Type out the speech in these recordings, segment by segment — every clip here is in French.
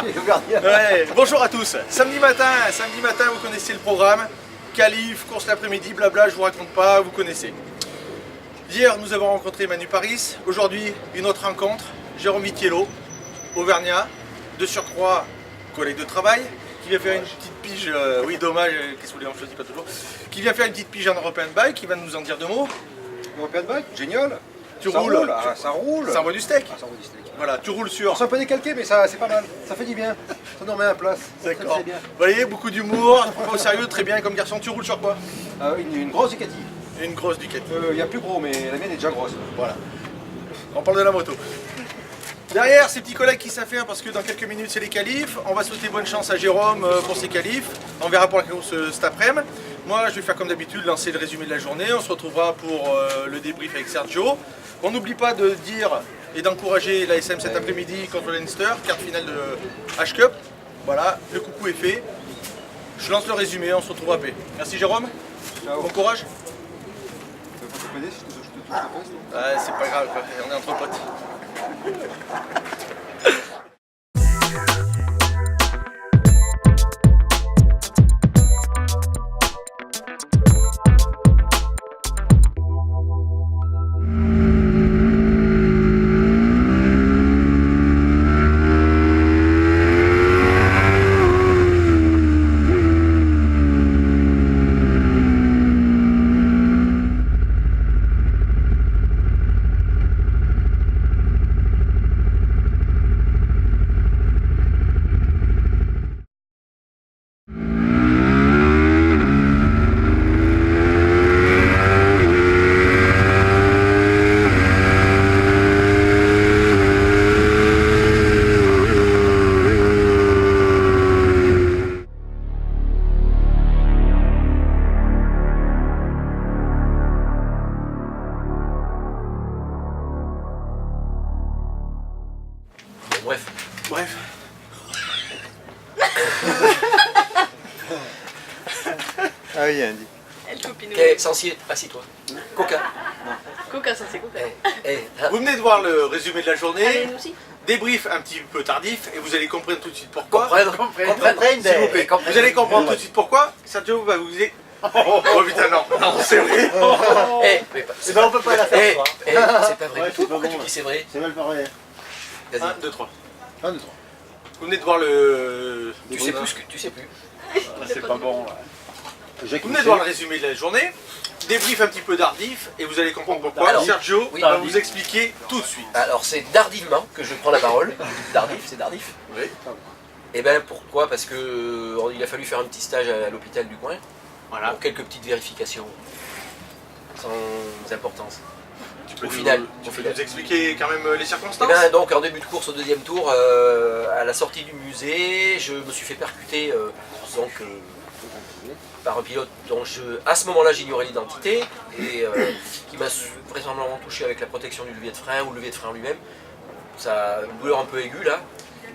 Ouais, bonjour à tous. Samedi matin, vous connaissez le programme. Qualif, course l'après-midi, blabla, je vous raconte pas, vous connaissez. Hier, nous avons rencontré Manu Paris. Aujourd'hui, une autre rencontre. Jérôme Vitiello, Auvergnat, de surcroît, collègue de travail, qui vient faire une petite pige, oui dommage, qu'est-ce que vous voulez, on ne choisit pas toujours, qui vient faire une petite pige en European Bike, qui va nous en dire deux mots. European Bike, génial. Tu ça roules, roule, ah, ça roule. Ça envoie du steak. Ah, ça envoie du steak. Voilà, tu roules sur. C'est un peu décalqué, mais ça c'est pas mal. Ça fait du bien. Ça nous remet à la place. D'accord. Vous voyez, beaucoup d'humour, je prends pas au sérieux, très bien comme garçon. Tu roules sur quoi? Une grosse Ducati. Une grosse Ducati. Il y a plus gros, mais la mienne est déjà grosse. Voilà. On parle de la moto. Derrière, ces petits collègues qui savent faire, parce que dans quelques minutes c'est les qualifs. On va souhaiter bonne chance à Jérôme pour ses qualifs. On verra pour la course cet après-midi. Moi, je vais faire comme d'habitude, lancer le résumé de la journée. On se retrouvera pour le débrief avec Sergio. On n'oublie pas de dire et d'encourager l'ASM cet après-midi contre Leinster, quart finale de H-Cup. Voilà, le coucou est fait. Je lance le résumé, on se retrouve après. Merci Jérôme. Ciao. Bon courage. Tu veux pas te péder si je te touche la face? Ouais, c'est pas grave, quoi. On est entre potes. Bref. Ah oui, Andy. Elle copine. Ok, Sensier, assis-toi. Coca. Coca, ça c'est Coca. Vous venez de voir le résumé de la Allez, journée. nous aussi. Débrief un petit peu tardif et vous allez comprendre tout de suite pourquoi. Comprendre. S'il vous plaît. Vous allez comprendre tout de suite pourquoi. Sergio va vous dire. Oh putain, non, non, c'est vrai. C'est pas, on peut pas la faire. C'est pas vrai. Ouais, c'est pas Pourquoi bon, tu dis c'est vrai? C'est mal parlé. Vas-y. 1, 2, 3. 1, 2, 3. Vous venez de voir le. Tu sais plus ce que tu sais plus. C'est pas bon. Vous venez de voir le résumé de la journée. Débrief un petit peu d'ardif et vous allez comprendre pourquoi. Alors, Sergio oui. va vous expliquer tout de suite. Alors c'est dardivement que je prends la parole. Dardif, c'est dardif. Oui. Et ben pourquoi? Parce que il a fallu faire un petit stage à l'hôpital du coin. Voilà. Pour quelques petites vérifications. Sans importance. Tu peux Au nous- final. Tu peux nous expliquer quand même les Et circonstances. ben donc en début de course au deuxième tour, à la sortie du musée, je me suis fait percuter par un pilote dont à ce moment-là j'ignorais l'identité et qui m'a vraisemblablement touché avec la protection du levier de frein ou le levier de frein lui-même. Ça a une douleur un peu aiguë là.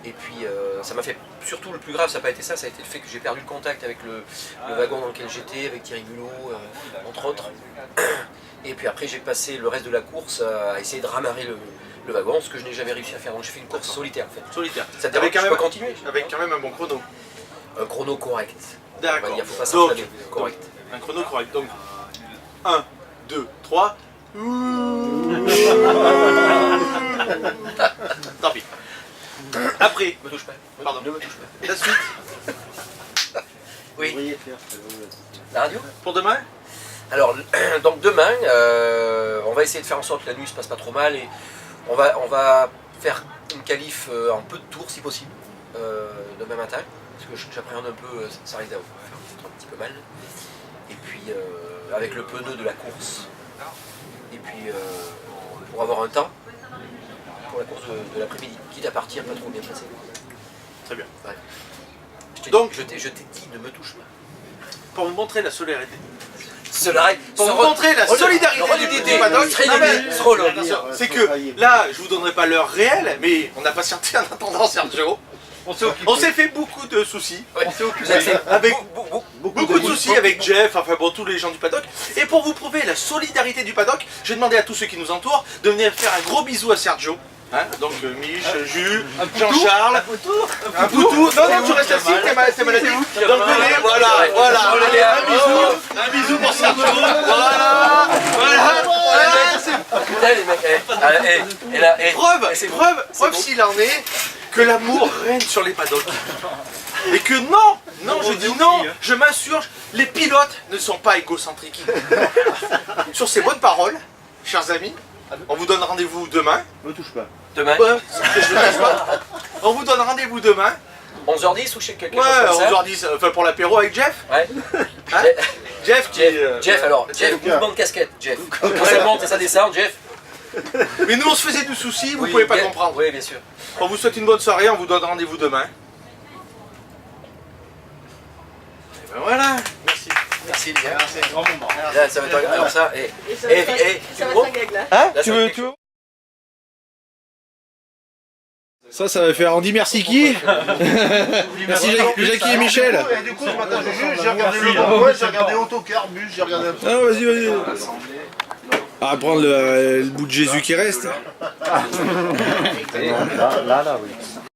Et puis ça m'a fait, surtout le plus grave, ça n'a pas été ça, ça a été le fait que j'ai perdu le contact avec le wagon dans lequel j'étais, avec Thierry Mulot, entre autres. Et puis après j'ai passé le reste de la course à essayer de ramarrer le wagon, ce que je n'ai jamais réussi à faire. Donc j'ai fait une course solitaire en fait. Solitaire. Ça te dérange, Avec quand je même, peux continuer. avec quand même un bon chrono. Un chrono correct. D'accord. Il ne faut pas Donc, s'enflammer. Correct. un chrono correct. Donc 1, 2, 3. Tant pis. Après, Ne me touche pas. Pardon. Ne me touche pas. la suite Oui. La radio? pour demain. Alors, donc demain, on va essayer de faire en sorte que la nuit se passe pas trop mal et on va faire une qualif en peu de tours si possible demain matin parce que j'appréhende un peu, ça risque d'avoir peut-être un petit peu mal. Et puis avec le pneu de la course et puis pour avoir un temps pour la course de l'après-midi, quitte à partir pas trop bien placé. Très bien. Ouais. Donc- je t'ai dit ne me touche pas. Pour vous montrer la solidarité. Pour vous montrer la solidarité du paddock. Ah ben, attention, c'est que là, je vous donnerai pas l'heure réelle, mais on a patienté en attendant Sergio. On s'est fait beaucoup de soucis. Ouais. Avec beaucoup de soucis avec Jeff, enfin bon, tous les gens du paddock. Et pour vous prouver la solidarité du paddock, je vais demander à tous ceux qui nous entourent de venir faire un gros bisou à Sergio. Hein, donc Mich, Jus, Jean-Charles, un poutou. Non, non, tu restes assis, t'es malade. Donc venez, voilà. Un bisou pour Sergio. Voilà. Putain, les mecs, Preuve s'il en est, que l'amour règne sur les paddocks. Et que non, je dis non, je m'insurge, les pilotes ne sont pas égocentriques. Sur ces bonnes paroles, chers amis, on vous donne rendez-vous demain. Ne touche pas. demain, Ouais, je ne cache pas. On vous donne rendez-vous demain. 11h10 ou chez quelqu'un Ouais, comme ça. 11h10, enfin pour l'apéro avec Jeff. Ouais. Hein Jeff, Jeff, mouvement de casquette, Jeff. Quand ça monte et ça descend, Jeff. Mais nous on se faisait du souci, vous pouvez pas comprendre. Oui, bien sûr. On vous souhaite une bonne soirée, on vous donne rendez-vous demain. Et ben voilà, merci. Merci les gars. C'est un grand moment. Là, ça va être alors ça. Et ça va être un gag là. Hein Là, tu ça veux, va tu veux Ça va faire. On dit merci qui Merci Jackie et Michel. Et du coup, ce matin, j'ai regardé le bon, j'ai regardé Autocar, Bus, j'ai regardé un peu. Ah, vas-y. On va prendre le bout de Jésus qui reste. Là, oui.